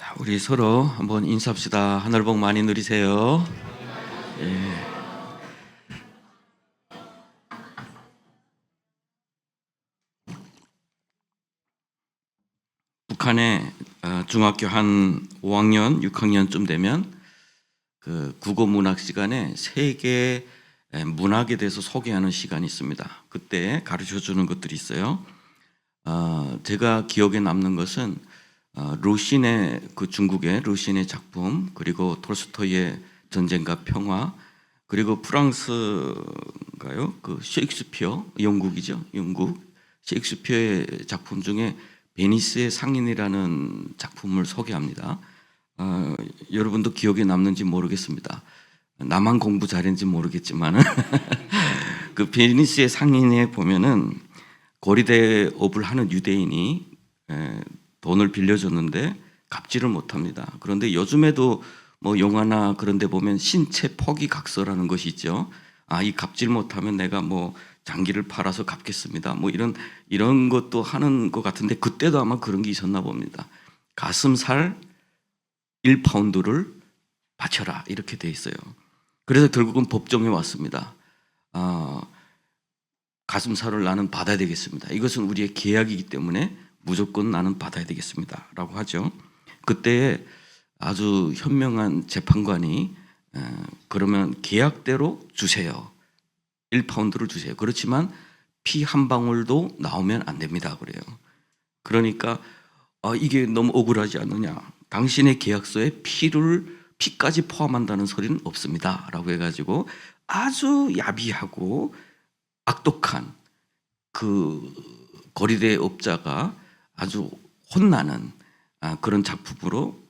자, 우리 서로 한번 인사합시다. 하늘 복 많이 누리세요. 예. 북한에 중학교 한 5학년, 6학년쯤 되면 그 국어 문학 시간에 세계 문학에 대해서 소개하는 시간이 있습니다. 그때 가르쳐 주는 것들이 있어요. 제가 기억에 남는 것은 루신의 그 중국의 루신의 작품, 그리고 톨스토이의 전쟁과 평화, 그리고 프랑스가요 그 셰익스피어, 영국이죠, 영국 셰익스피어의 작품 중에 베니스의 상인이라는 작품을 소개합니다. 여러분도 기억에 남는지 모르겠습니다. 나만 공부 잘했는지 모르겠지만은 그 베니스의 상인에 보면은 고리대업을 하는 유대인이 돈을 빌려줬는데 갚지를 못합니다. 그런데 요즘에도 뭐 영화나 그런 데 보면 신체 포기각서라는 것이 있죠. 이 갚질 못하면 내가 뭐 장기를 팔아서 갚겠습니다. 뭐 이런 것도 하는 것 같은데, 그때도 아마 그런 게 있었나 봅니다. 가슴살 1파운드를 바쳐라, 이렇게 돼 있어요. 그래서 결국은 법정에 왔습니다. 가슴살을 나는 받아야 되겠습니다. 이것은 우리의 계약이기 때문에 무조건 나는 받아야 되겠습니다 라고 하죠. 그때 아주 현명한 재판관이 그러면 계약대로 주세요. 1파운드를 주세요. 그렇지만 피 한 방울도 나오면 안 됩니다 그래요. 그러니까 이게 너무 억울하지 않느냐, 당신의 계약서에 피까지 포함한다는 소리는 없습니다 라고 해가지고 아주 야비하고 악독한 그 거리대 업자가 아주 혼나는 그런 작품으로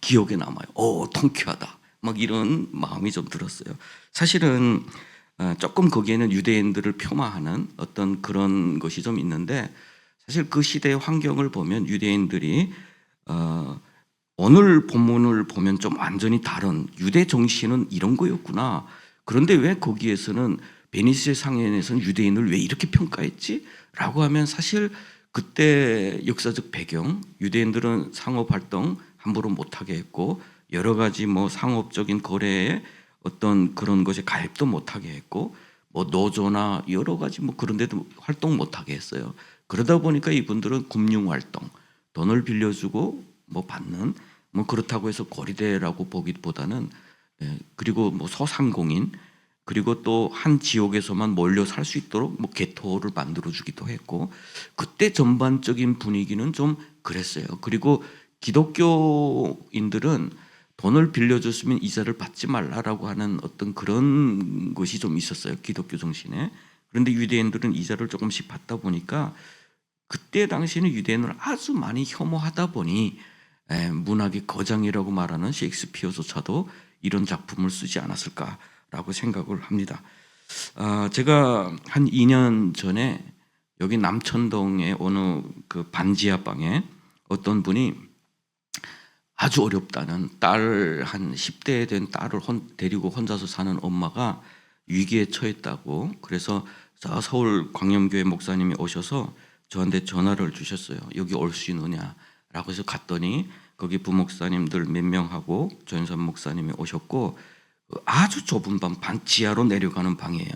기억에 남아요. 통쾌하다, 막 이런 마음이 좀 들었어요. 사실은 조금 거기에는 유대인들을 폄하하는 어떤 그런 것이 좀 있는데, 사실 그 시대의 환경을 보면 유대인들이 오늘 본문을 보면 좀 완전히 다른, 유대 정신은 이런 거였구나. 그런데 왜 거기에서는 베니스의 상인에서는 유대인을 왜 이렇게 평가했지? 라고 하면 사실 그때 역사적 배경, 유대인들은 상업활동 함부로 못하게 했고, 여러 가지 뭐 상업적인 거래에 어떤 그런 것에 가입도 못하게 했고, 뭐 노조나 여러 가지 뭐 그런 데도 활동 못하게 했어요. 그러다 보니까 이분들은 금융활동, 돈을 빌려주고 뭐 받는, 뭐 그렇다고 해서 고리대라고 보기보다는 그리고 뭐 소상공인, 그리고 또 한 지역에서만 몰려 살 수 있도록 뭐 개토를 만들어 주기도 했고, 그때 전반적인 분위기는 좀 그랬어요. 그리고 기독교인들은 돈을 빌려줬으면 이자를 받지 말라라고 하는 어떤 그런 것이 좀 있었어요, 기독교 정신에. 그런데 유대인들은 이자를 조금씩 받다 보니까 그때 당시에는 유대인을 아주 많이 혐오하다 보니 문학의 거장이라고 말하는 셰익스피어조차도 이런 작품을 쓰지 않았을까라고 생각을 합니다. 제가 한 2년 전에 여기 남천동의 어느 그 반지하방에 어떤 분이 아주 어렵다는 딸, 한 10대 된 딸을 데리고 혼자서 사는 엄마가 위기에 처했다고, 그래서 저 서울 광염교회 목사님이 오셔서 저한테 전화를 주셨어요. 여기 올 수 있느냐라고 해서 갔더니 거기 부목사님들 몇 명하고 조현선 목사님이 오셨고, 아주 좁은 방, 지하로 내려가는 방이에요.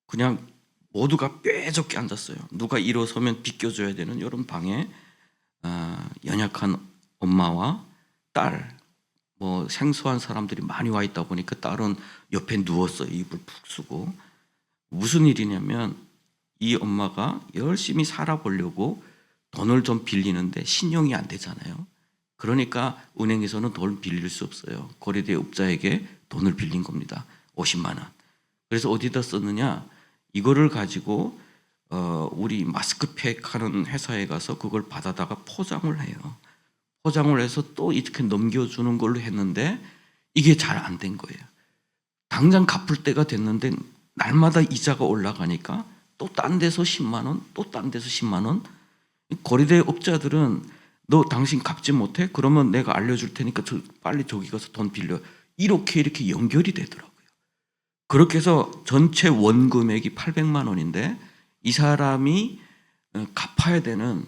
그냥 모두가 뾰족히 앉았어요. 누가 일어서면 비껴줘야 되는 이런 방에 연약한 엄마와 딸, 뭐 생소한 사람들이 많이 와 있다 보니까 딸은 옆에 누웠어요. 이불 푹 쓰고. 무슨 일이냐면 이 엄마가 열심히 살아보려고 돈을 좀 빌리는데 신용이 안 되잖아요. 그러니까 은행에서는 돈을 빌릴 수 없어요. 거래대 업자에게 돈을 빌린 겁니다. 50만 원. 그래서 어디다 썼느냐, 이거를 가지고 우리 마스크팩 하는 회사에 가서 그걸 받아다가 포장을 해요. 포장을 해서 또 이렇게 넘겨주는 걸로 했는데 이게 잘 안 된 거예요. 당장 갚을 때가 됐는데 날마다 이자가 올라가니까 또 딴 데서 10만 원, 또 딴 데서 10만 원. 거래대 업자들은 너 당신 갚지 못해? 그러면 내가 알려줄 테니까 빨리 저기 가서 돈 빌려. 이렇게 연결이 되더라고요. 그렇게 해서 전체 원금액이 800만 원인데 이 사람이 갚아야 되는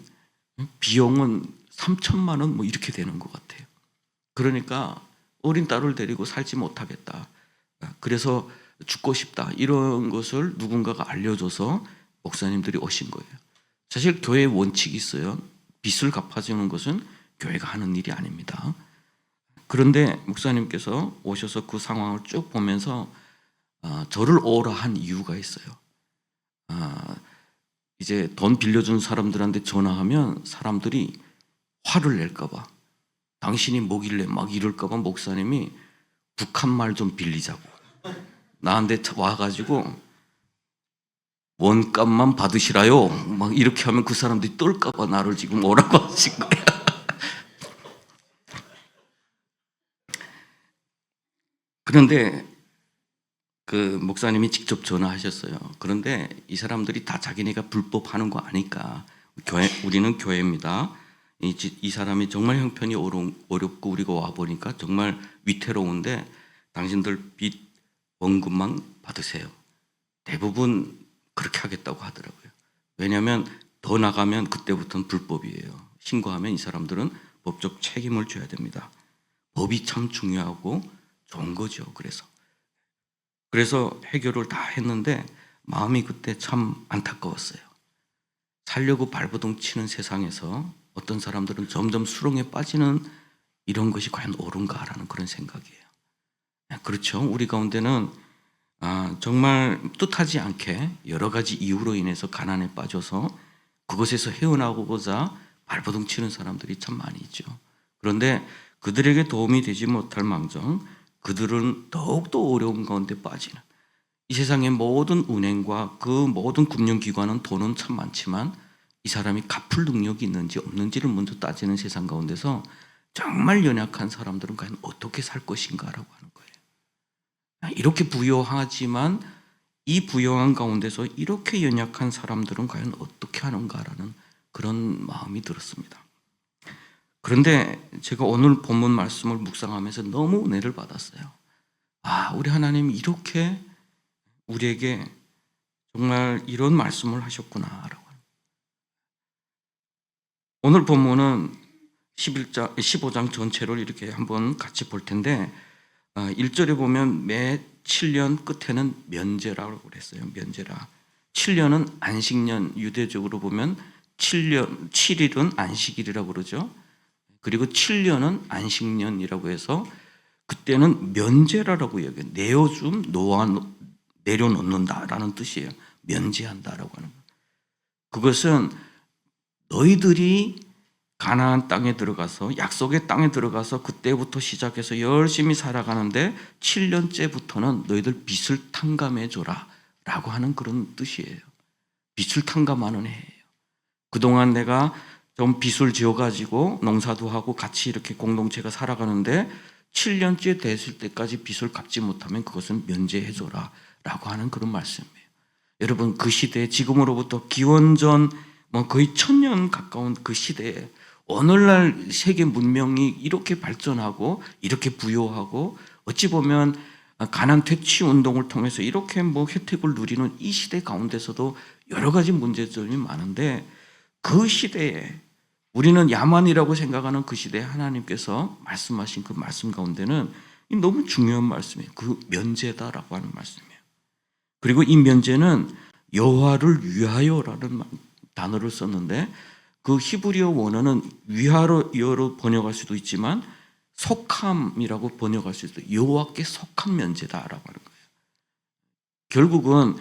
비용은 3천만 원 뭐 이렇게 되는 것 같아요. 그러니까 어린 딸을 데리고 살지 못하겠다. 그래서 죽고 싶다. 이런 것을 누군가가 알려줘서 목사님들이 오신 거예요. 사실 교회의 원칙이 있어요. 빚을 갚아주는 것은 교회가 하는 일이 아닙니다. 그런데 목사님께서 오셔서 그 상황을 쭉 보면서 저를 오라 한 이유가 있어요. 이제 돈 빌려준 사람들한테 전화하면 사람들이 화를 낼까 봐, 당신이 뭐길래 막 이럴까 봐 목사님이 북한 말 좀 빌리자고 나한테 와가지고 원값만 받으시라요 막 이렇게 하면 그 사람들이 떨까 봐 나를 지금 오라고 하신 거야. 그런데 그 목사님이 직접 전화하셨어요. 그런데 이 사람들이 다 자기네가 불법 하는 거 아니까, 우리는 교회입니다. 이 사람이 정말 형편이 어렵고 우리가 와보니까 정말 위태로운데 당신들 빚 원금만 받으세요. 대부분 그렇게 하겠다고 하더라고요. 왜냐하면 더 나가면 그때부터는 불법이에요. 신고하면 이 사람들은 법적 책임을 져야 됩니다. 법이 참 중요하고 좋은 거죠. 그래서 해결을 다 했는데 마음이 그때 참 안타까웠어요. 살려고 발버둥 치는 세상에서 어떤 사람들은 점점 수렁에 빠지는 이런 것이 과연 옳은가라는 그런 생각이에요. 그렇죠. 우리 가운데는 정말 뜻하지 않게 여러 가지 이유로 인해서 가난에 빠져서 그것에서 헤어나오고자 발버둥 치는 사람들이 참 많이 있죠. 그런데 그들에게 도움이 되지 못할 망정 그들은 더욱더 어려운 가운데 빠지는, 이 세상의 모든 은행과 그 모든 금융기관은 돈은 참 많지만 이 사람이 갚을 능력이 있는지 없는지를 먼저 따지는 세상 가운데서 정말 연약한 사람들은 과연 어떻게 살 것인가라고 하는 거예요. 이렇게 부유하지만 이 부유한 가운데서 이렇게 연약한 사람들은 과연 어떻게 하는가라는 그런 마음이 들었습니다. 그런데 제가 오늘 본문 말씀을 묵상하면서 너무 은혜를 받았어요. 우리 하나님이 이렇게 우리에게 정말 이런 말씀을 하셨구나라고. 오늘 본문은 15장 전체를 이렇게 한번 같이 볼 텐데 1절에 보면 매 7년 끝에는 면제라고 그랬어요. 면제라. 7년은 안식년, 유대적으로 보면 7일은 안식일이라고 그러죠. 그리고 7년은 안식년이라고 해서 그때는 면제라라고 얘기해요. 내려놓는다라는 뜻이에요. 면제한다라고 하는 거예요. 그것은 너희들이 가나안 땅에 들어가서 약속의 땅에 들어가서 그때부터 시작해서 열심히 살아가는데 7년째부터는 너희들 빚을 탕감해 줘라 라고 하는 그런 뜻이에요. 빚을 탕감하는 해예요. 그동안 내가 좀 빚을 지어가지고 농사도 하고 같이 이렇게 공동체가 살아가는데 7년째 됐을 때까지 빚을 갚지 못하면 그것은 면제해 줘라 라고 하는 그런 말씀이에요. 여러분, 그 시대에 지금으로부터 기원전 거의 1000년 가까운 그 시대에 오늘날 세계 문명이 이렇게 발전하고 이렇게 부유하고 어찌 보면 가난 퇴치 운동을 통해서 이렇게 혜택을 누리는 이 시대 가운데서도 여러 가지 문제점이 많은데, 그 시대에 우리는 야만이라고 생각하는 그 시대에 하나님께서 말씀하신 그 말씀 가운데는 너무 중요한 말씀이에요. 그 면제다라고 하는 말씀이에요. 그리고 이 면제는 여호와를 위하여라는 단어를 썼는데 그 히브리어 원어는 위하여로 번역할 수도 있지만 속함이라고 번역할 수도 있어요. 여호와께 속한 면제다라고 하는 거예요. 결국은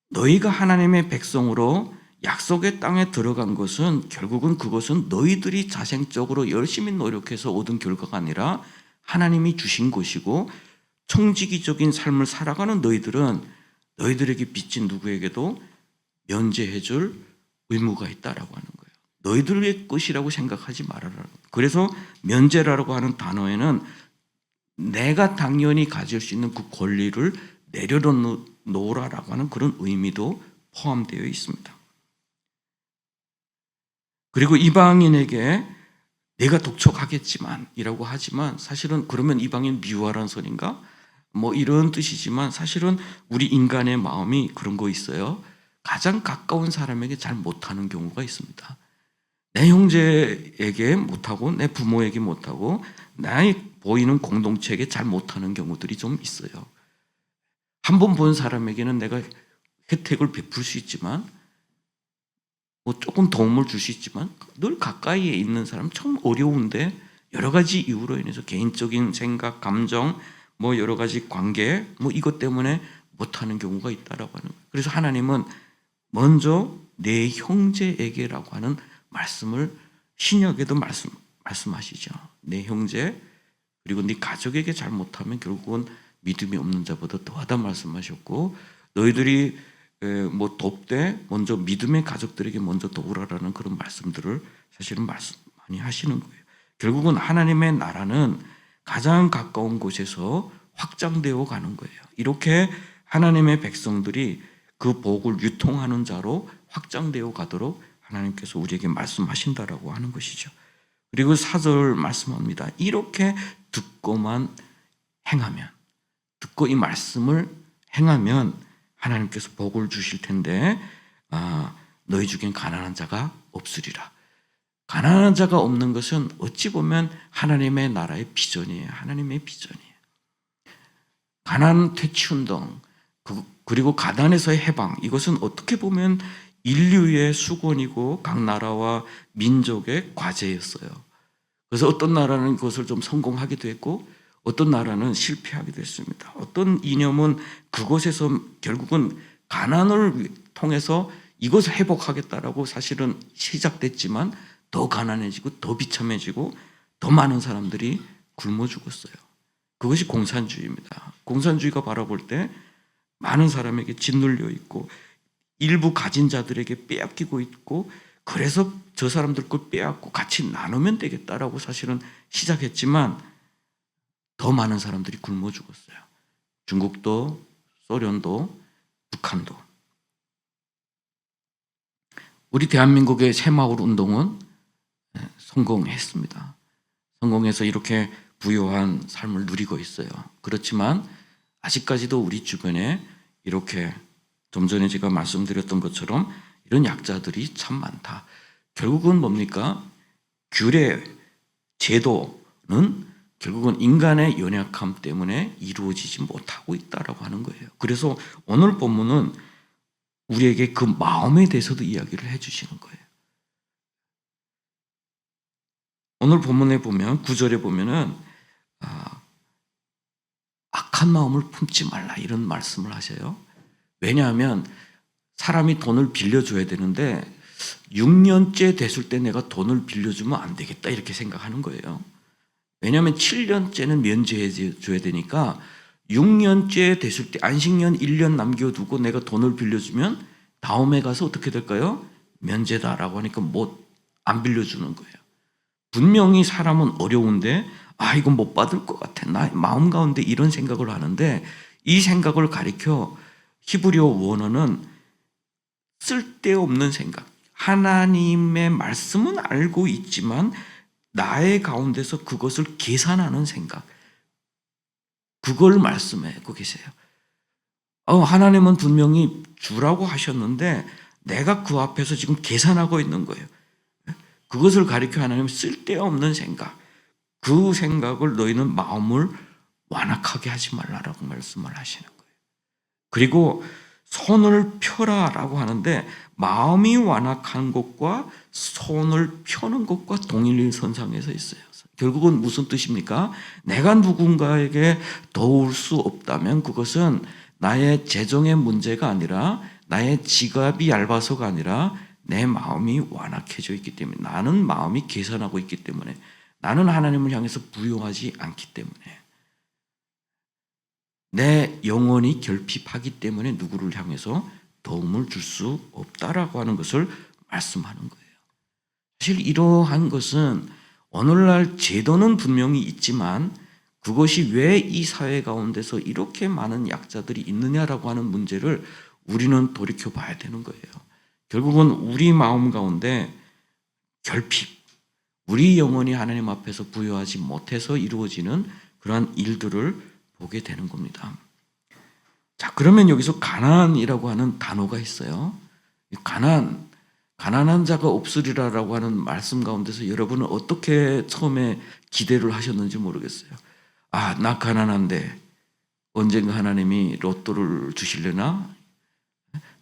너희가 하나님의 백성으로 약속의 땅에 들어간 것은 결국은 그것은 너희들이 자생적으로 열심히 노력해서 얻은 결과가 아니라 하나님이 주신 것이고, 청지기적인 삶을 살아가는 너희들은 너희들에게 빚진 누구에게도 면제해 줄 의무가 있다라고 하는 거예요. 너희들의 것이라고 생각하지 말아라. 그래서 면제라고 하는 단어에는 내가 당연히 가질 수 있는 그 권리를 내려놓으라라고 하는 그런 의미도 포함되어 있습니다. 그리고 이방인에게 내가 독촉하겠지만 이라고 하지만 사실은 그러면 이방인 미워하라는 소린가? 이런 뜻이지만 사실은 우리 인간의 마음이 그런 거 있어요. 가장 가까운 사람에게 잘 못하는 경우가 있습니다. 내 형제에게 못하고 내 부모에게 못하고 나의 보이는 공동체에게 잘 못하는 경우들이 좀 있어요. 한 번 본 사람에게는 내가 혜택을 베풀 수 있지만 뭐 조금 도움을 줄 수 있지만 늘 가까이에 있는 사람 참 어려운데 여러 가지 이유로 인해서 개인적인 생각, 감정, 뭐 여러 가지 관계 뭐 이것 때문에 못하는 경우가 있다라고 하는 거예요. 그래서 하나님은 먼저 내 형제에게라고 하는 말씀을 신약에도 말씀하시죠. 내 형제 그리고 네 가족에게 잘못하면 결국은 믿음이 없는 자보다 더하다 말씀하셨고 너희들이 뭐 돕되 먼저 믿음의 가족들에게 먼저 도우라라는 그런 말씀들을 사실은 말씀 많이 하시는 거예요. 결국은 하나님의 나라는 가장 가까운 곳에서 확장되어 가는 거예요. 이렇게 하나님의 백성들이 그 복을 유통하는 자로 확장되어 가도록 하나님께서 우리에게 말씀하신다라고 하는 것이죠. 그리고 4절 말씀합니다. 이렇게 듣고만 행하면, 듣고 이 말씀을 행하면 하나님께서 복을 주실 텐데 너희 중엔 가난한 자가 없으리라. 가난한 자가 없는 것은 어찌 보면 하나님의 나라의 비전이에요. 하나님의 비전이에요. 가난 퇴치운동 그리고 가난에서의 해방 이것은 어떻게 보면 인류의 수건이고 각 나라와 민족의 과제였어요. 그래서 어떤 나라는 그것을 좀 성공하기도 했고 어떤 나라는 실패하기도 했습니다. 어떤 이념은 그곳에서 결국은 가난을 통해서 이것을 회복하겠다라고 사실은 시작됐지만 더 가난해지고 더 비참해지고 더 많은 사람들이 굶어 죽었어요. 그것이 공산주의입니다. 공산주의가 바라볼 때 많은 사람에게 짓눌려 있고 일부 가진 자들에게 빼앗기고 있고 그래서 저 사람들 걸 빼앗고 같이 나누면 되겠다라고 사실은 시작했지만 더 많은 사람들이 굶어 죽었어요. 중국도 소련도 북한도. 우리 대한민국의 새마을 운동은 성공했습니다. 성공해서 이렇게 부유한 삶을 누리고 있어요. 그렇지만 아직까지도 우리 주변에 이렇게 좀 전에 제가 말씀드렸던 것처럼 이런 약자들이 참 많다. 결국은 뭡니까? 규례, 제도는 결국은 인간의 연약함 때문에 이루어지지 못하고 있다라고 하는 거예요. 그래서 오늘 본문은 우리에게 그 마음에 대해서도 이야기를 해주시는 거예요. 오늘 본문에 보면 9절에 보면은 악한 마음을 품지 말라 이런 말씀을 하셔요. 왜냐하면 사람이 돈을 빌려줘야 되는데 6년째 됐을 때 내가 돈을 빌려주면 안 되겠다 이렇게 생각하는 거예요. 왜냐하면 7년째는 면제해 줘야 되니까 6년째 됐을 때 안식년 1년 남겨두고 내가 돈을 빌려주면 다음에 가서 어떻게 될까요? 면제다라고 하니까 안 빌려주는 거예요. 분명히 사람은 어려운데 이건 못 받을 것 같아. 나 마음 가운데 이런 생각을 하는데 이 생각을 가리켜 히브리어 원어는 쓸데없는 생각. 하나님의 말씀은 알고 있지만 나의 가운데서 그것을 계산하는 생각. 그걸 말씀하고 계세요. 하나님은 분명히 주라고 하셨는데 내가 그 앞에서 지금 계산하고 있는 거예요. 그것을 가리켜 하나님은 쓸데없는 생각. 그 생각을 너희는 마음을 완악하게 하지 말라라고 말씀을 하시는 거예요. 그리고 손을 펴라라고 하는데 마음이 완악한 것과 손을 펴는 것과 동일선상에 서 있어요. 결국은 무슨 뜻입니까? 내가 누군가에게 도울 수 없다면 그것은 나의 재정의 문제가 아니라 나의 지갑이 얇아서가 아니라 내 마음이 완악해져 있기 때문에 나는 마음이 계산하고 있기 때문에 나는 하나님을 향해서 부요하지 않기 때문에 내 영혼이 결핍하기 때문에 누구를 향해서 도움을 줄 수 없다라고 하는 것을 말씀하는 거예요. 사실 이러한 것은 오늘날 제도는 분명히 있지만 그것이 왜 이 사회 가운데서 이렇게 많은 약자들이 있느냐라고 하는 문제를 우리는 돌이켜 봐야 되는 거예요. 결국은 우리 마음 가운데 결핍, 우리 영혼이 하나님 앞에서 부여하지 못해서 이루어지는 그러한 일들을 보게 되는 겁니다. 자, 그러면 여기서 가난이라고 하는 단어가 있어요. 가난한 자가 없으리라라고 하는 말씀 가운데서 여러분은 어떻게 처음에 기대를 하셨는지 모르겠어요. 아, 나 가난한데 언젠가 하나님이 로또를 주시려나?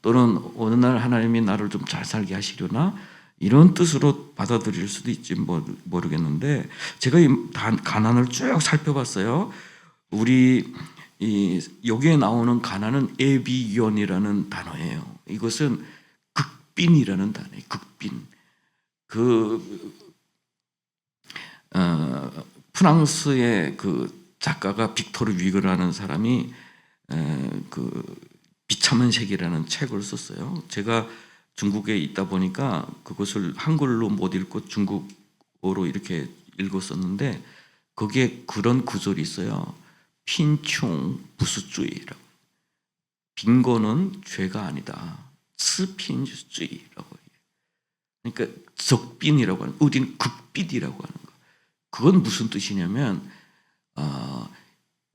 또는 어느 날 하나님이 나를 좀 잘 살게 하시려나? 이런 뜻으로 받아들일 수도 있지 모르겠는데, 제가 이 가난을 쭉 살펴봤어요. 우리 여기에 나오는 가난은 에비연이라는 단어예요. 이것은 극빈이라는 단어예요. 극빈. 프랑스의 그 작가가 빅토르 위그라는 사람이 비참한 세계라는 책을 썼어요. 제가 중국에 있다 보니까 그것을 한글로 못 읽고 중국어로 이렇게 읽었었는데, 거기에 그런 구절이 있어요. 핀충 부수주의라고. 빈곤은 죄가 아니다. 스핀주의라고. 그러니까 적빈이라고 하는, 우리는 극빈이라고 하는 거. 그건 무슨 뜻이냐면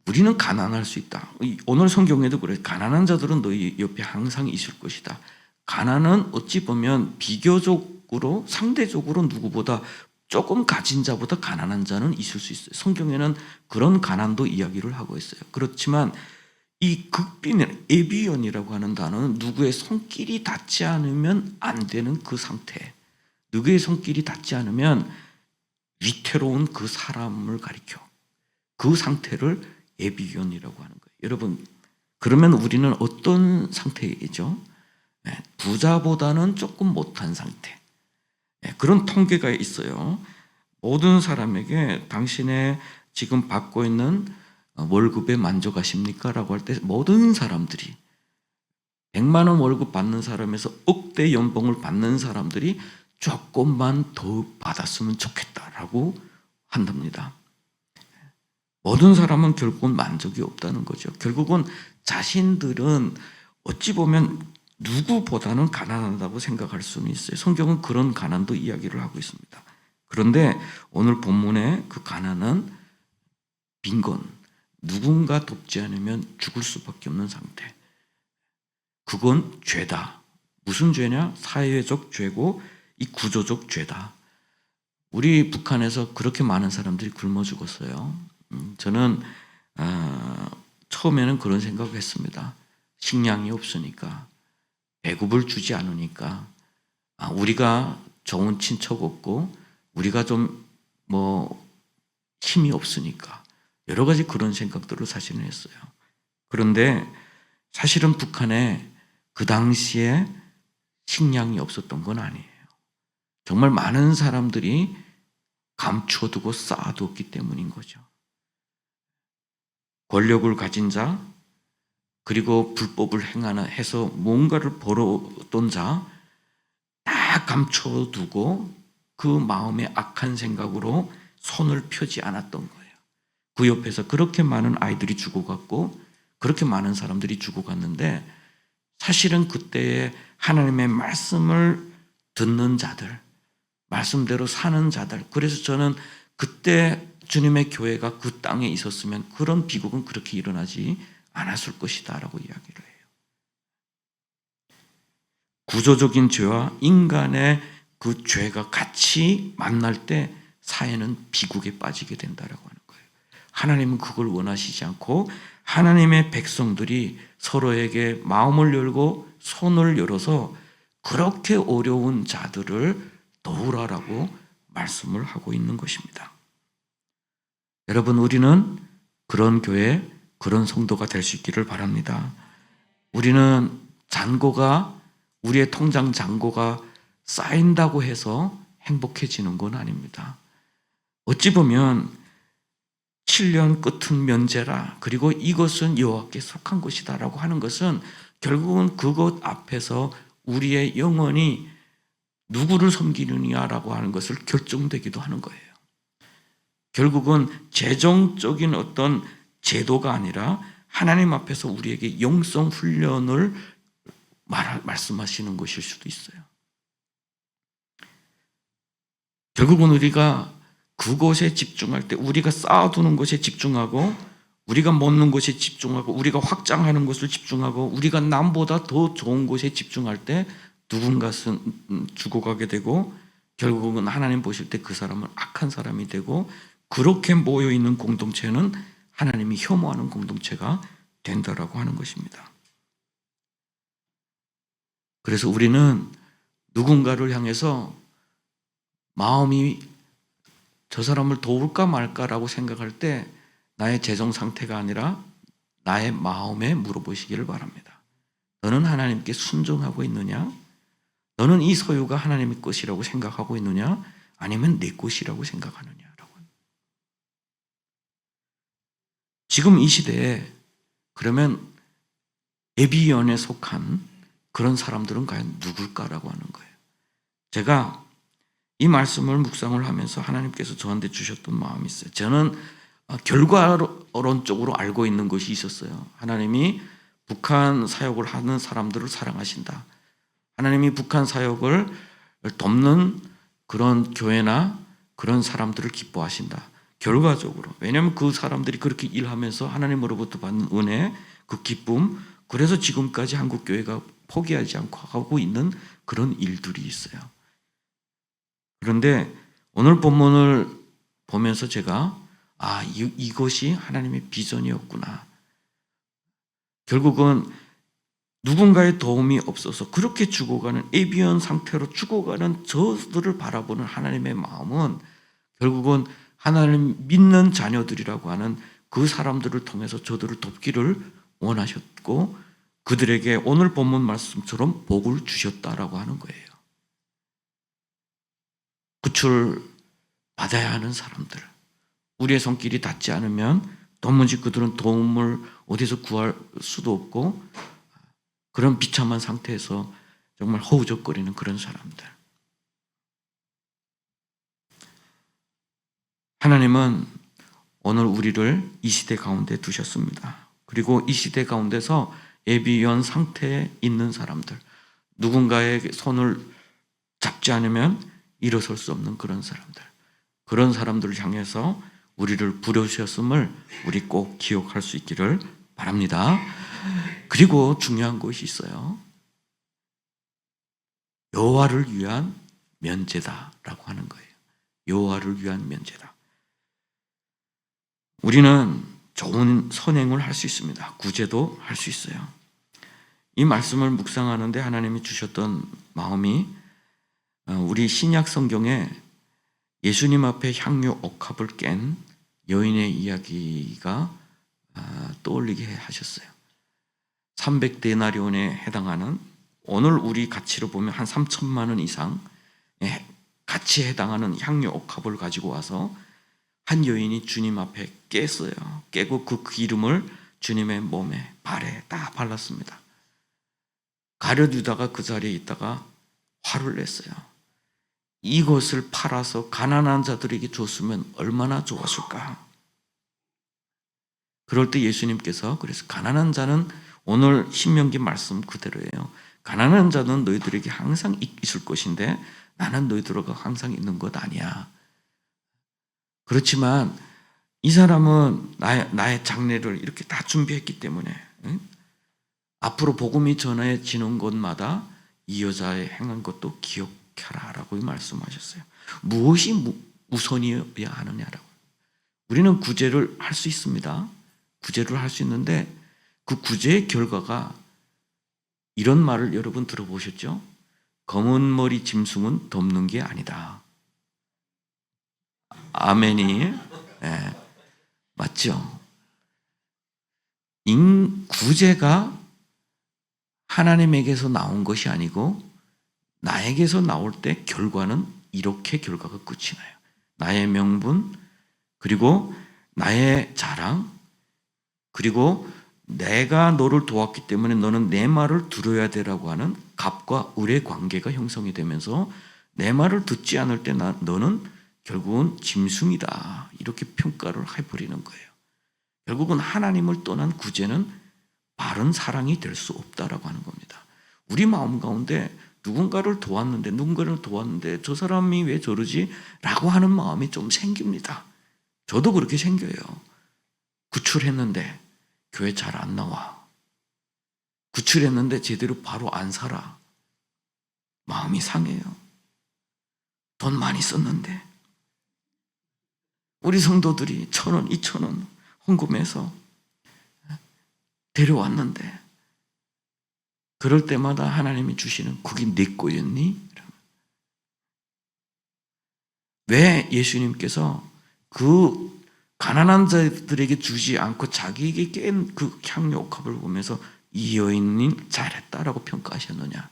우리는 가난할 수 있다. 오늘 성경에도 그래. 가난한 자들은 너희 옆에 항상 있을 것이다. 가난은 어찌 보면 비교적으로 상대적으로 누구보다 조금 가진 자보다 가난한 자는 있을 수 있어요. 성경에는 그런 가난도 이야기를 하고 있어요. 그렇지만 이 극빈, 에비연이라고 하는 단어는 누구의 손길이 닿지 않으면 안 되는 그 상태, 누구의 손길이 닿지 않으면 위태로운 그 사람을 가리켜. 그 상태를 에비연이라고 하는 거예요. 여러분, 그러면 우리는 어떤 상태이죠? 부자보다는 조금 못한 상태. 그런 통계가 있어요. 모든 사람에게 당신의 지금 받고 있는 월급에 만족하십니까? 라고 할 때 모든 사람들이 100만 원 월급 받는 사람에서 억대 연봉을 받는 사람들이 조금만 더 받았으면 좋겠다라고 한답니다. 모든 사람은 결국은 만족이 없다는 거죠. 결국은 자신들은 어찌 보면 누구보다는 가난하다고 생각할 수는 있어요. 성경은 그런 가난도 이야기를 하고 있습니다. 그런데 오늘 본문의 그 가난은 빈곤, 누군가 돕지 않으면 죽을 수밖에 없는 상태. 그건 죄다. 무슨 죄냐? 사회적 죄고 이 구조적 죄다. 우리 북한에서 그렇게 많은 사람들이 굶어 죽었어요. 저는 처음에는 그런 생각을 했습니다. 식량이 없으니까, 배급을 주지 않으니까, 우리가 좋은 친척 없고 우리가 좀 힘이 없으니까, 여러 가지 그런 생각들을 사실은 했어요. 그런데 사실은 북한에 그 당시에 식량이 없었던 건 아니에요. 정말 많은 사람들이 감추어두고 쌓아두었기 때문인 거죠. 권력을 가진 자, 그리고 불법을 해서 뭔가를 벌어던 자, 다 감춰두고 그 마음의 악한 생각으로 손을 펴지 않았던 거예요. 그 옆에서 그렇게 많은 아이들이 죽어갔고 그렇게 많은 사람들이 죽어갔는데, 사실은 그때에 하나님의 말씀을 듣는 자들, 말씀대로 사는 자들, 그래서 저는 그때 주님의 교회가 그 땅에 있었으면 그런 비극은 그렇게 일어나지 않았을 것이다 라고 이야기를 해요. 구조적인 죄와 인간의 그 죄가 같이 만날 때 사회는 비극에 빠지게 된다라고 하는 거예요. 하나님은 그걸 원하시지 않고 하나님의 백성들이 서로에게 마음을 열고 손을 열어서 그렇게 어려운 자들을 도우라라고 말씀을 하고 있는 것입니다. 여러분, 우리는 그런 교회, 그런 성도가 될 수 있기를 바랍니다. 우리는 우리의 통장 잔고가 쌓인다고 해서 행복해지는 건 아닙니다. 어찌 보면 7년 끝은 면제라, 그리고 이것은 여호와께 속한 것이다 라고 하는 것은 결국은 그것 앞에서 우리의 영혼이 누구를 섬기느냐라고 하는 것을 결정되기도 하는 거예요. 결국은 재정적인 어떤 제도가 아니라 하나님 앞에서 우리에게 영성 훈련을 말씀하시는 것일 수도 있어요. 결국은 우리가 그곳에 집중할 때, 우리가 쌓아두는 것에 집중하고, 우리가 먹는 것에 집중하고, 우리가 확장하는 것을 집중하고, 우리가 남보다 더 좋은 것에 집중할 때 누군가는 죽어가게 되고 결국은 하나님 보실 때 그 사람은 악한 사람이 되고 그렇게 모여있는 공동체는 하나님이 혐오하는 공동체가 된다라고 하는 것입니다. 그래서 우리는 누군가를 향해서 마음이 저 사람을 도울까 말까라고 생각할 때 나의 재정 상태가 아니라 나의 마음에 물어보시기를 바랍니다. 너는 하나님께 순종하고 있느냐? 너는 이 소유가 하나님의 것이라고 생각하고 있느냐? 아니면 내 것이라고 생각하느냐라고. 지금 이 시대에 그러면 에비연에 속한 그런 사람들은 과연 누굴까라고 하는 거예요. 제가 이 말씀을 묵상을 하면서 하나님께서 저한테 주셨던 마음이 있어요. 저는 결과론적으로 알고 있는 것이 있었어요. 하나님이 북한 사역을 하는 사람들을 사랑하신다. 하나님이 북한 사역을 돕는 그런 교회나 그런 사람들을 기뻐하신다. 결과적으로. 왜냐하면 그 사람들이 그렇게 일하면서 하나님으로부터 받는 은혜, 그 기쁨, 그래서 지금까지 한국교회가 포기하지 않고 하고 있는 그런 일들이 있어요. 그런데 오늘 본문을 보면서 제가 이것이 하나님의 비전이었구나. 결국은 누군가의 도움이 없어서 그렇게 죽어가는 에비언 상태로 죽어가는 저들을 바라보는 하나님의 마음은 결국은 하나님 믿는 자녀들이라고 하는 그 사람들을 통해서 저들을 돕기를 원하셨고 그들에게 오늘 본문 말씀처럼 복을 주셨다라고 하는 거예요. 구출 받아야 하는 사람들, 우리의 손길이 닿지 않으면 도무지 그들은 도움을 어디서 구할 수도 없고 그런 비참한 상태에서 정말 허우적거리는 그런 사람들. 하나님은 오늘 우리를 이 시대 가운데 두셨습니다. 그리고 이 시대 가운데서 예비연 상태에 있는 사람들, 누군가의 손을 잡지 않으면 일어설 수 없는 그런 사람들, 그런 사람들을 향해서 우리를 부르셨음을 우리 꼭 기억할 수 있기를 바랍니다. 그리고 중요한 것이 있어요. 여호와를 위한 면제다라고 하는 거예요. 여호와를 위한 면제다. 우리는 좋은 선행을 할 수 있습니다. 구제도 할 수 있어요. 이 말씀을 묵상하는데 하나님이 주셨던 마음이 우리 신약 성경에 예수님 앞에 향유 옥합을 깬 여인의 이야기가 떠올리게 하셨어요. 300데나리온에 해당하는 오늘 우리 가치로 보면 한 3천만 원 이상 가치에 해당하는 향유 옥합을 가지고 와서 한 여인이 주님 앞에 깼어요. 깨고 그 기름을 주님의 몸에 발에 다 발랐습니다. 가려두다가 그 자리에 있다가 화를 냈어요. 이것을 팔아서 가난한 자들에게 줬으면 얼마나 좋았을까. 그럴 때 예수님께서 그래서 가난한 자는 오늘 신명기 말씀 그대로예요. 가난한 자는 너희들에게 항상 있을 것인데 나는 너희들과 항상 있는 것 아니야. 그렇지만 이 사람은 나의 장례를 이렇게 다 준비했기 때문에 앞으로 복음이 전해지는 곳마다 이 여자의 행한 것도 기억하라라고 말씀하셨어요. 무엇이 우선이어야 하느냐라고. 우리는 구제를 할 수 있습니다. 구제를 할 수 있는데 그 구제의 결과가 이런 말을 여러분 들어보셨죠? 검은 머리 짐승은 덮는 게 아니다. 아멘이 맞죠? 구제가 하나님에게서 나온 것이 아니고 나에게서 나올 때 결과는 이렇게 결과가 끝이 나요. 나의 명분, 그리고 나의 자랑, 그리고 내가 너를 도왔기 때문에 너는 내 말을 들어야 되라고 하는 갑과 을의 관계가 형성이 되면서 내 말을 듣지 않을 때 너는 결국은 짐승이다. 이렇게 평가를 해버리는 거예요. 결국은 하나님을 떠난 구제는 바른 사랑이 될 수 없다라고 하는 겁니다. 우리 마음 가운데 누군가를 도왔는데 저 사람이 왜 저러지? 라고 하는 마음이 좀 생깁니다. 저도 그렇게 생겨요. 구출했는데 교회 잘 안 나와. 구출했는데 제대로 바로 안 살아. 마음이 상해요. 돈 많이 썼는데 우리 성도들이 1,000원, 2,000원 헌금해서 데려왔는데 그럴 때마다 하나님이 주시는 그게 내 거였니? 왜 예수님께서 그 가난한 자들에게 주지 않고 자기에게 깬 그 향료옥합을 보면서 이 여인이 잘했다라고 평가하셨느냐?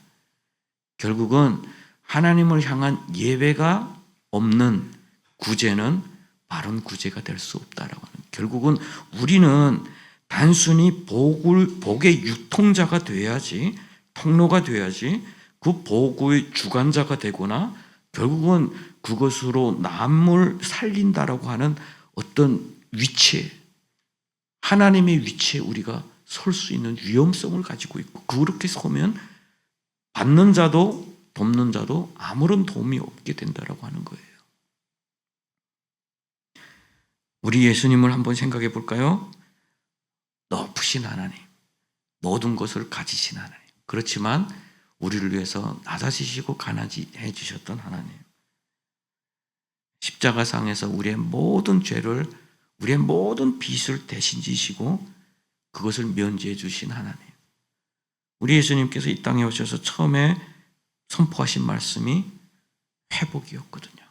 결국은 하나님을 향한 예배가 없는 구제는 바른 구제가 될 수 없다라고 하는. 결국은 우리는 단순히 복의 유통자가 돼야지, 통로가 돼야지, 그 복의 주관자가 되거나 결국은 그것으로 남을 살린다라고 하는 어떤 위치에, 하나님의 위치에 우리가 설 수 있는 위험성을 가지고 있고, 그렇게 서면 받는 자도 돕는 자도 아무런 도움이 없게 된다라고 하는 거예요. 우리 예수님을 한번 생각해 볼까요? 높으신 하나님, 모든 것을 가지신 하나님. 그렇지만 우리를 위해서 낮아지시고 가난해 주셨던 하나님. 십자가상에서 우리의 모든 죄를, 우리의 모든 빚을 대신 지시고 그것을 면제해 주신 하나님. 우리 예수님께서 이 땅에 오셔서 처음에 선포하신 말씀이 회복이었거든요.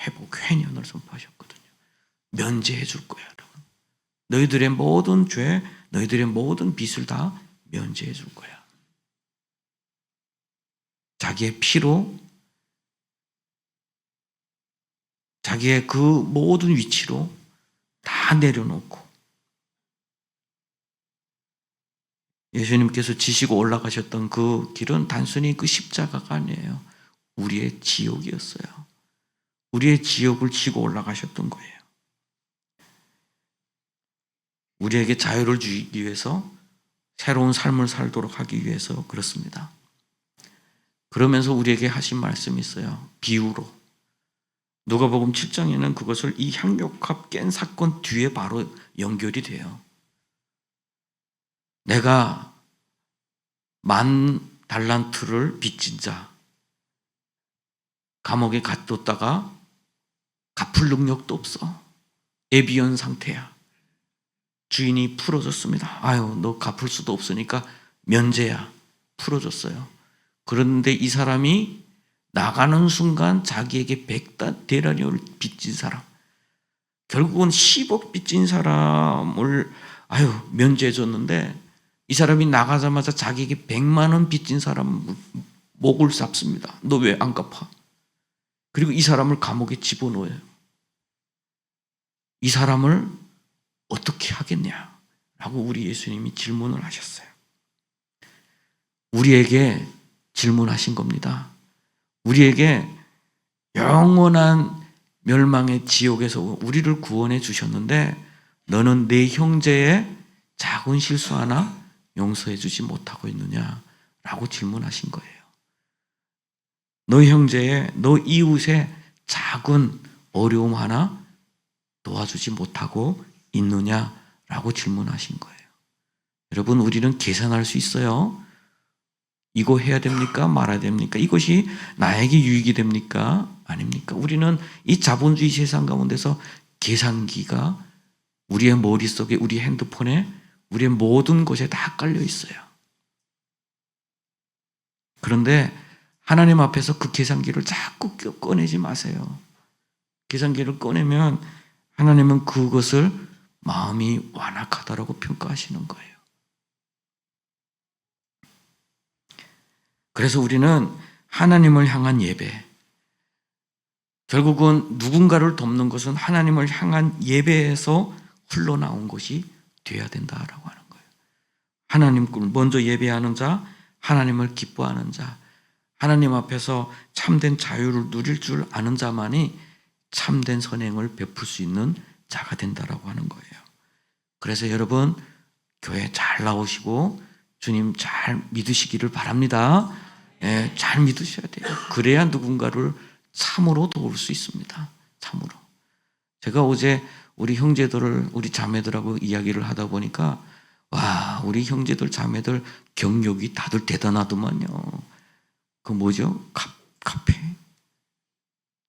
회복, 회년을 선포하셨거든요. 면제해 줄 거야. 너희들의 모든 죄, 너희들의 모든 빚을 다 면제해 줄 거야. 자기의 피로 자기의 그 모든 위치로 다 내려놓고 예수님께서 지시고 올라가셨던 그 길은 단순히 그 십자가가 아니에요. 우리의 지옥이었어요. 우리의 지옥을 지고 올라가셨던 거예요. 우리에게 자유를 주기 위해서, 새로운 삶을 살도록 하기 위해서 그렇습니다. 그러면서 우리에게 하신 말씀이 있어요. 비유로. 누가복음 7장에는 그것을 이 향료옥합 깬 사건 뒤에 바로 연결이 돼요. 내가 10,000달란트를 빚진 자, 감옥에 가뒀다가 갚을 능력도 없어. 애비연 상태야. 주인이 풀어줬습니다. 아유, 너 갚을 수도 없으니까 면제야. 풀어줬어요. 그런데 이 사람이 나가는 순간 자기에게 100데나리온을 빚진 사람, 결국은 10억 빚진 사람을 면제해줬는데 이 사람이 나가자마자 자기에게 100만 원 빚진 사람 목을 잡습니다. 너 왜 안 갚아? 그리고 이 사람을 감옥에 집어넣어요. 이 사람을 어떻게 하겠냐? 라고 우리 예수님이 질문을 하셨어요. 우리에게 질문하신 겁니다. 우리에게 영원한 멸망의 지옥에서 우리를 구원해 주셨는데 너는 내 형제의 작은 실수 하나 용서해 주지 못하고 있느냐? 라고 질문하신 거예요. 너 형제의, 너 이웃의 작은 어려움 하나 도와주지 못하고 있느냐라고 질문하신 거예요. 여러분, 우리는 계산할 수 있어요. 이거 해야 됩니까? 말아야 됩니까? 이것이 나에게 유익이 됩니까? 아닙니까? 우리는 이 자본주의 세상 가운데서 계산기가 우리의 머릿속에, 우리 핸드폰에, 우리의 모든 곳에 다 깔려 있어요. 그런데 하나님 앞에서 그 계산기를 자꾸 꺼내지 마세요. 계산기를 꺼내면 하나님은 그것을 마음이 완악하다라고 평가하시는 거예요. 그래서 우리는 하나님을 향한 예배, 결국은 누군가를 돕는 것은 하나님을 향한 예배에서 흘러나온 것이 되어야 된다라고 하는 거예요. 하나님을 먼저 예배하는 자, 하나님을 기뻐하는 자, 하나님 앞에서 참된 자유를 누릴 줄 아는 자만이 참된 선행을 베풀 수 있는 자가 된다라고 하는 거예요. 그래서 여러분, 교회 잘 나오시고 주님 잘 믿으시기를 바랍니다. 예, 잘 믿으셔야 돼요. 그래야 누군가를 참으로 도울 수 있습니다. 참으로. 제가 어제 우리 형제들을, 우리 자매들하고 이야기를 하다 보니까 와, 우리 형제들 자매들 경력이 다들 대단하더만요. 그 뭐죠? 카페?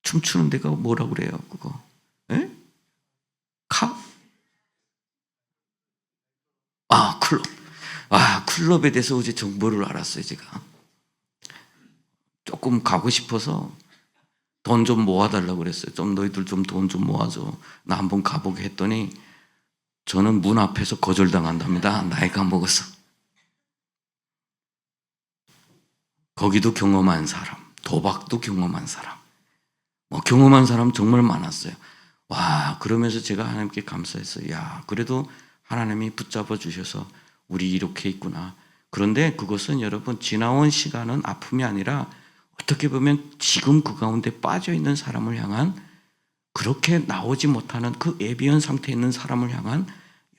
춤추는 데가 뭐라 그래요? 그거? 예? 클럽. 클럽에 대해서 어제 정보를 알았어요, 제가. 조금 가고 싶어서 돈 좀 모아달라고 그랬어요. 좀 너희들 좀 돈 좀 모아줘. 나 한번 가보게 했더니 저는 문 앞에서 거절당한답니다. 나이가 먹어서. 거기도 경험한 사람, 도박도 경험한 사람, 경험한 사람 정말 많았어요. 그러면서 제가 하나님께 감사했어요. 그래도 하나님이 붙잡아 주셔서 우리 이렇게 있구나. 그런데 그것은 여러분 지나온 시간은 아픔이 아니라 어떻게 보면 지금 그 가운데 빠져 있는 사람을 향한, 그렇게 나오지 못하는 그 애비연 상태에 있는 사람을 향한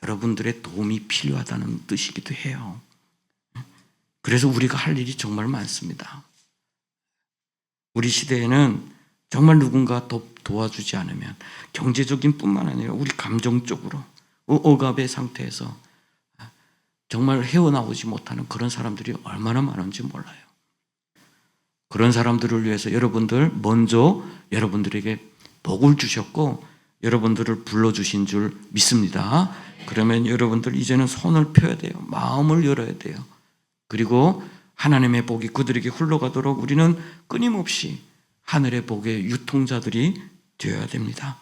여러분들의 도움이 필요하다는 뜻이기도 해요. 그래서 우리가 할 일이 정말 많습니다. 우리 시대에는 정말 누군가 도와주지 않으면 경제적인 뿐만 아니라 우리 감정적으로 억압의 상태에서 정말 헤어나오지 못하는 그런 사람들이 얼마나 많은지 몰라요. 그런 사람들을 위해서 여러분들 먼저 여러분들에게 복을 주셨고 여러분들을 불러주신 줄 믿습니다. 그러면 여러분들 이제는 손을 펴야 돼요. 마음을 열어야 돼요. 그리고 하나님의 복이 그들에게 흘러가도록 우리는 끊임없이 하늘의 복의 유통자들이 되어야 됩니다.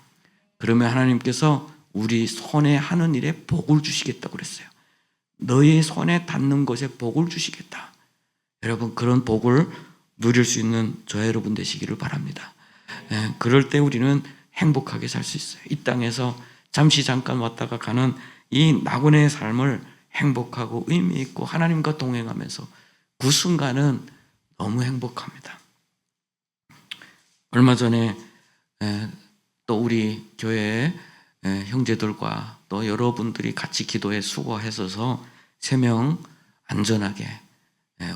그러면 하나님께서 우리 손에 하는 일에 복을 주시겠다고 그랬어요. 너의 손에 닿는 것에 복을 주시겠다. 여러분 그런 복을 누릴 수 있는 저 여러분 되시기를 바랍니다. 그럴 때 우리는 행복하게 살 수 있어요. 이 땅에서 잠깐 왔다가 가는 이 낙원의 삶을 행복하고 의미 있고 하나님과 동행하면서 그 순간은 너무 행복합니다. 얼마 전에 또 우리 교회 형제들과 또 여러분들이 같이 기도에 수고하셔서 3명 안전하게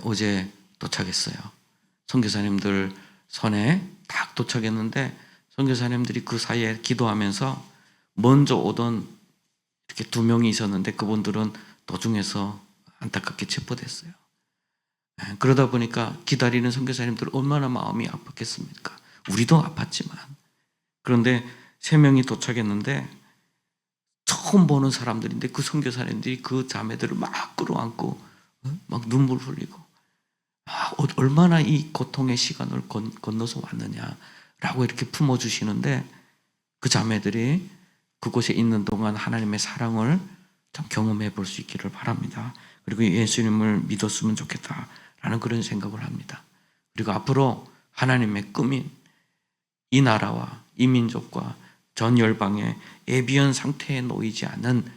어제 도착했어요. 선교사님들 손에 딱 도착했는데 선교사님들이 그 사이에 기도하면서 먼저 오던 이렇게 2명이 있었는데 그분들은 도중에서 안타깝게 체포됐어요. 그러다 보니까 기다리는 선교사님들 얼마나 마음이 아팠겠습니까? 우리도 아팠지만. 그런데 3명이 도착했는데 처음 보는 사람들인데 그 선교사님들이 그 자매들을 막 끌어안고 막 눈물 흘리고 얼마나 이 고통의 시간을 건너서 왔느냐라고 이렇게 품어주시는데 그 자매들이 그곳에 있는 동안 하나님의 사랑을 좀 경험해 볼 수 있기를 바랍니다. 그리고 예수님을 믿었으면 좋겠다라는 그런 생각을 합니다. 그리고 앞으로 하나님의 꿈인 이 나라와 이 민족과 전 열방의 애비연 상태에 놓이지 않는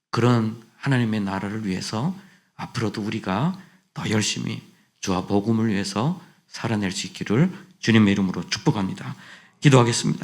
그런 하나님의 나라를 위해서 앞으로도 우리가 더 열심히 주와 복음을 위해서 살아낼 수 있기를 주님의 이름으로 축복합니다. 기도하겠습니다.